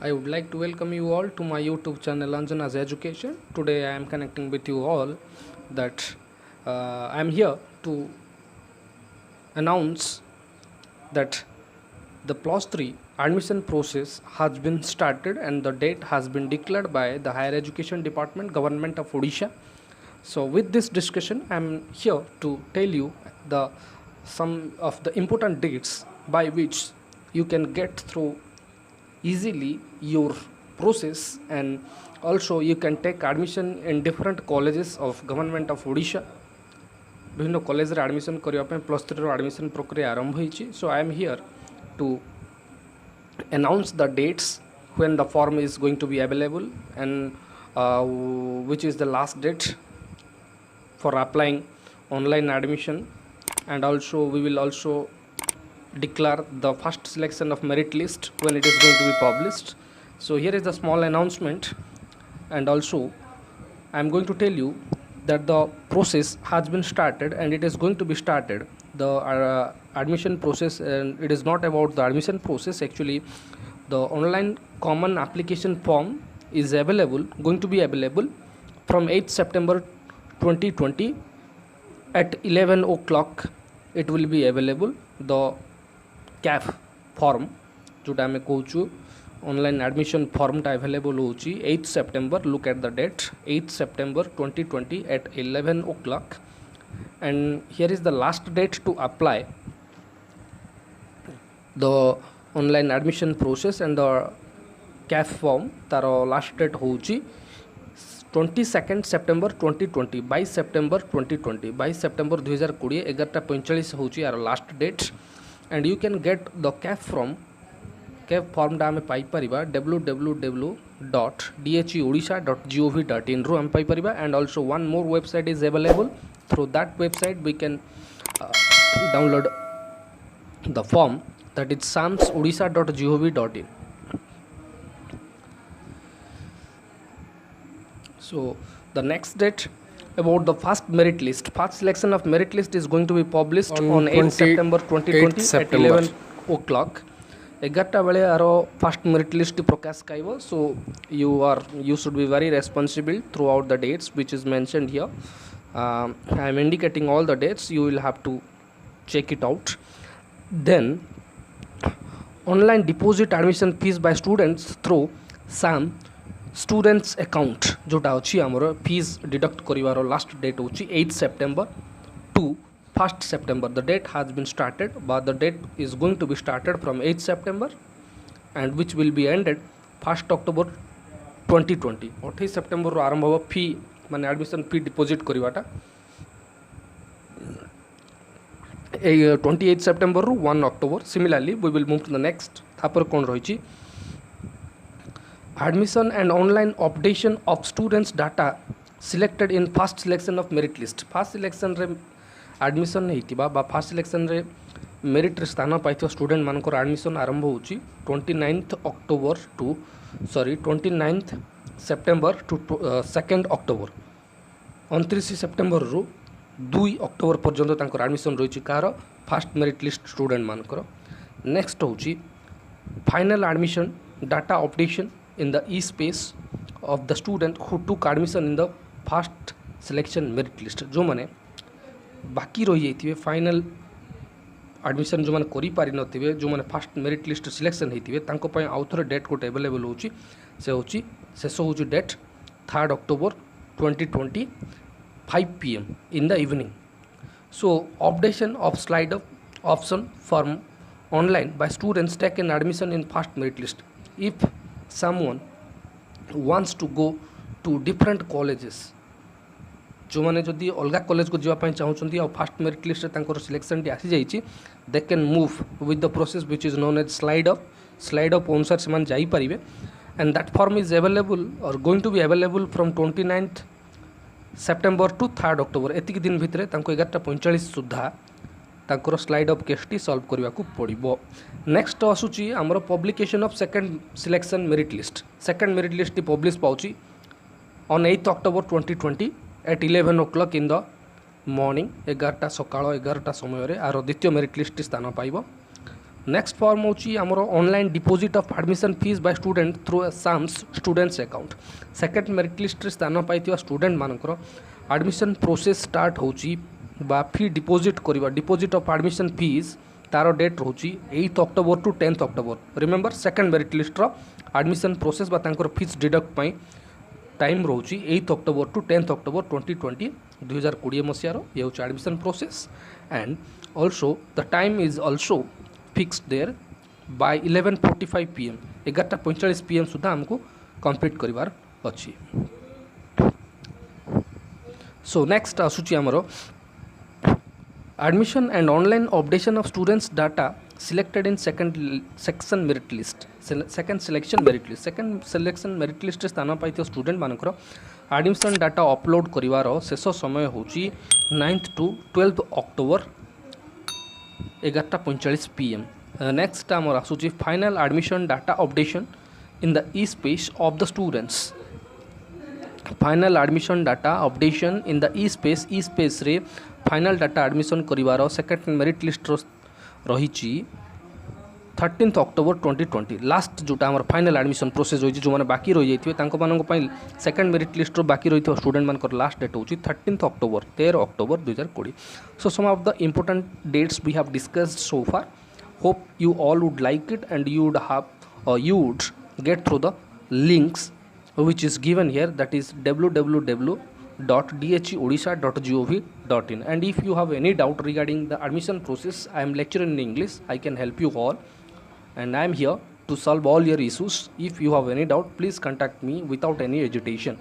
I would like to welcome you all to my YouTube channel Anjana's Education. Today I am connecting with you all that I am here to announce that the plus 3 admission process has been started and the date has been declared by the Higher Education Department, Government of Odisha. So with this discussion I am here to tell you the some of the important dates by which you can get through easily your process, and also you can take admission in different colleges of Government of Odisha. विभिन्न college रे admission करने plus 3 admission प्रक्रिया आरंभ होती. So I am here to announce the dates when the form is going to be available and which is the last date for applying online admission, and also we will also declare the first selection of merit list when it is going to be published. So here is the small announcement, and also I am going to tell you that the process has been started and it is going to be started the admission process, and it is not about the admission process. Actually the online common application form is going to be available from 8th September 2020 at 11 o'clock. It will be available the CAF form जोटा आम कहूँ online admission फॉर्मटा available हो 8 September. Look at the date 8 September 2020 at 11 o'clock, and here is the last date to apply the online admission process and the CAF form. तार last date हो 22 September 2020 22 September 2020 22 September 2020 11:45 हो यार last date. And you can get the CAF फॉर्मटा आम पाइपर www.dheodisha.gov.in रू आम पाइपर. And also one more website is available. Through that website we can download the form, that is samsodisha.gov.in. So the next date about the first merit list. First selection of merit list is going to be published on 8 September 2020 at 11 o'clock. 11टा बेले आरो first merit list प्रकाश पाइबो. So you should be very responsible throughout the dates which is mentioned here. I am indicating all the dates. You will have to check it out. Then online deposit admission fees by students through SAM students account जोटा अच्छी आमर fees deduct करिवार last date होची 8 September to 1st September. The date has been started, but the date is going to be started from 8 September and which will be ended 1st October 2020. 28 September आरंभ हो fee माने admission fee deposit करिवाटा 28 September 1 October. Similarly we will move to the next. तापर कौन रही admission and online updation of students data selected in first selection of merit list. First selection रे admission होइतिबा बा first selection रे merit रे स्थान पाइथिबा स्टूडेंट मानकर admission आरंभ होउची 29th September to 2nd October. 29 September रु 2 अक्टोबर पर्यंत तांकर एडमिशन रही car first merit list student मानकर. नेक्स्ट होची final admission data updation in the e space of the student who took admission in the first selection merit list. जो माने बाकी रही जाइए फाइनल एडमिशन जो मैंने करि पारि नथिबे, जो मैंने फर्स्ट मेरिट लिस्ट सिलेक्शन होइतिबे तांको पय आउ थरे डेट कोट अवेलेबल होची. से होची शेष होची date 3rd October 2020 5 PM in the evening. So updation of slide option form online by students taken admission in first merit list. If someone wants to go to different colleges, जो मैंने जदि अलग college को जावाई चाहूँगी और first merit list तांकर selection टी आसी जाइए, they can move with the process which is known as slide up अनुसार से जाई पारिबे. And that form is available और going to be available from 29th September to 3rd October. एतिक दिन भितर 11:45 सुधा तांकर स्लाइड अप केसटी सॉल्व करने को पड़ो. नेक्स्ट आसूची आमर publication of second selection merit list. Second merit list publish पाउची on 8th October 2020 at 11 o'clock in the morning. 11टा सकाळ 11टा समय आर द्वितीय मेरिट लिस्ट स्थान पाइब. नेक्स्ट फॉर्म होची आमर online deposit of admission fees by student through SAMS students account second merit list रे स्थान पाइथिबा स्टूडेंट मानकर एडमिशन प्रोसेस स्टार्ट होची बा फी डिपोजिट करबा डिपोजिट ऑफ एडमिशन फीस तार डेट रोची 8 October to 10 October remember second merit list रो एडमिशन प्रोसेस बा तांकर फीस डिडक्ट पई टाइम रोची 8 अक्टोबर टू 10 अक्टोबर 2020 2020 मसीहार ये हूँ admission process and also the time is also fixed there by 11:45 PM 11:45 PM सुधा हमको कंप्लीट करिवार अछि। सो नेक्स्ट आसुची हमरो admission and online updation of students data selected in second section merit list second selection merit list स्थान पाई student मानकर admission data upload करिवार शेष समय होची 9th to 12th October 11:45 PM। Next आमर आसुची final admission data updation in the e space of the students final admission data updation in the e space रे फाइनल डाटा एडमिशन करिवार second merit list रही 13th October 2020 last जोटा आम final admission process होती जो मैंने बाकी रही जाइए सेकेंड मेरिट लिस्ट बाकी रही स्टूडेंट मान लास्ट डेट होची 13th October 13 October 2020। So some of the important dates we have discussed so far hope you all would like it and you would get through the links which is given here, that is www.dheodisha.gov.in, and if you have any doubt regarding the admission process, I am lecturing in English, I can help you all and I am here to solve all your issues. If you have any doubt, please contact me without any hesitation.